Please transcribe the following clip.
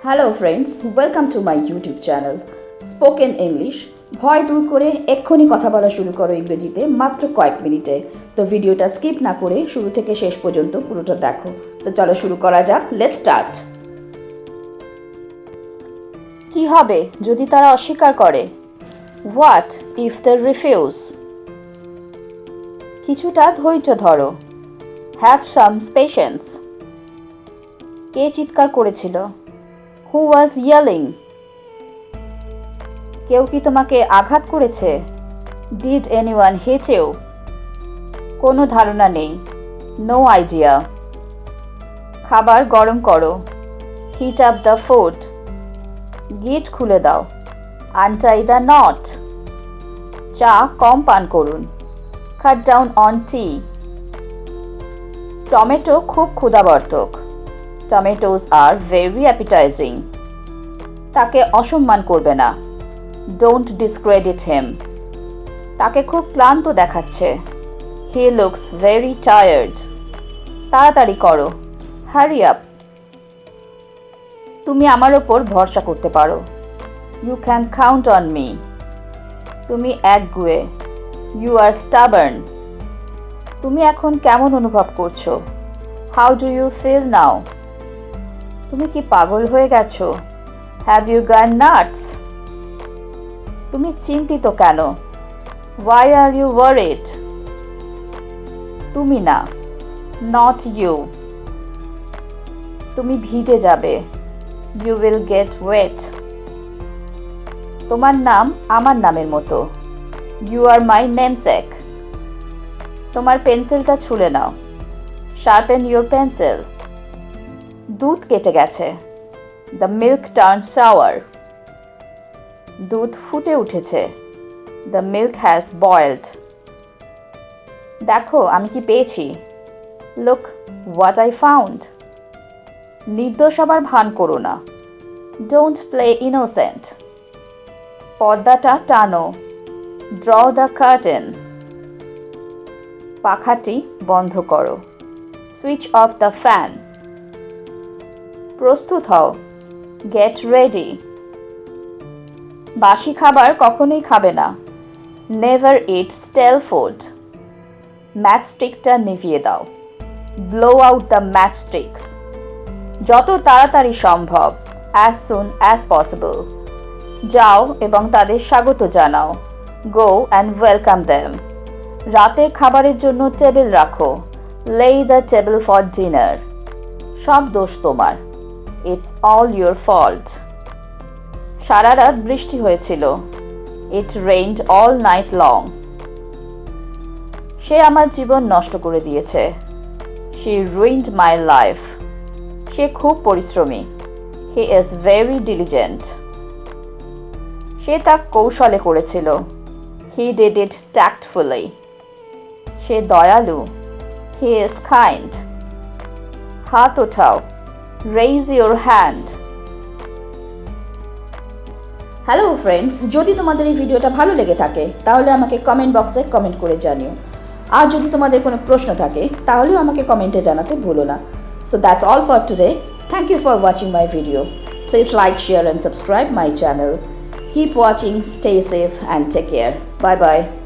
Hello friends, welcome to my YouTube channel spoken English. ভয় দূর করে এক্ষুনি কথা বলা শুরু করো ইংরেজিতে মাত্র কয়েক মিনিটে। তো ভিডিওটা স্কিপ না করে শুরু থেকে শেষ পর্যন্ত পুরোটা দেখো। তো চলো শুরু করা যাক, লেটস স্টার্ট। কি হবে যদি তারা অস্বীকার করে? What if they refuse? কিছুটা ধৈর্য ধরো। Have some patience. কে চিৎকার করেছিল? হু ওয়াজ ইয়েলিং? কেউ কি তোমাকে আঘাত করেছে? Did anyone hit you? কোনো ধারণা নেই, নো আইডিয়া। খাবার গরম করো। Heat up the food. Gate খুলে দাও। Untie the knot. চা কম পান করুন। Cut down on tea. Tomato খুব ক্ষুধাবর্ধক। Tomatoes are very অ্যাপিটাইজিং। তাকে অসম্মান করবে না। ডোন্ট ডিসক্রেডিট হিম। তাকে খুব ক্লান্ত দেখাচ্ছে। He looks very tired. তাড়াতাড়ি করো। Hurry up. তুমি আমার ওপর ভরসা করতে পারো। You can count on me. তুমি একগুঁয়ে। You R stubborn. তুমি এখন কেমন অনুভব করছো? How do you feel now? তুমি কি পাগল হয়ে গেছো? Have you gone nuts? তুমি চিন্তিত কেন? Why are you worried? তুমি না, নট ইউ। তুমি ভিজে যাবে। You will get wet. তোমার নাম আমার নামের মতো। You are my namesake. তোমার পেন্সিলটা ছুঁড়ে নাও। Sharpen your pencil. দুধ কেটে গেছে। The milk turn sour. দুধ ফুটে উঠেছে। The milk has boiled. দেখো আমি কি পেয়েছি। Look what I found. নির্দোষ আবার ভান করো না। Don't play innocent. পর্দাটা টানো। Draw the curtain. পাখাটি বন্ধ করো। Switch off the fan. প্রস্তুত হও। Get ready. বাসি খাবার কখনোই খাবে না। নেভার ইট স্টেল ফুড। ম্যাচস্টিকটা নিভিয়ে দাও। Blow out the matchsticks. যত তাড়াতাড়ি সম্ভব। As soon as possible. যাও এবং তাদের স্বাগত জানাও। Go and welcome them. রাতের খাবারের জন্য টেবিল রাখো। লেই দ্য টেবিল ফর ডিনার। সব দোষ তোমার। It's all your fault. সারা রাত বৃষ্টি হয়েছিল। It rained all night long. সে আমার জীবন নষ্ট করে দিয়েছে। She ruined my life. সে খুব পরিশ্রমী। He is very diligent. সে তা কৌশলে করেছিল। He did it tactfully. সে দয়ালু। He is kind. হাত ওঠাও। Raise your hand. Hello friends, যদি তোমাদের এই ভিডিওটা ভালো লেগে থাকে তাহলে আমাকে কমেন্ট বক্সে কমেন্ট করে জানিও। আর যদি তোমাদের কোনো প্রশ্ন থাকে তাহলেও আমাকে কমেন্টে জানাতে ভুলো না। So that's all for today. Thank you for watching my video. Please like, share and subscribe my channel. Keep watching, stay safe and take care. Bye bye.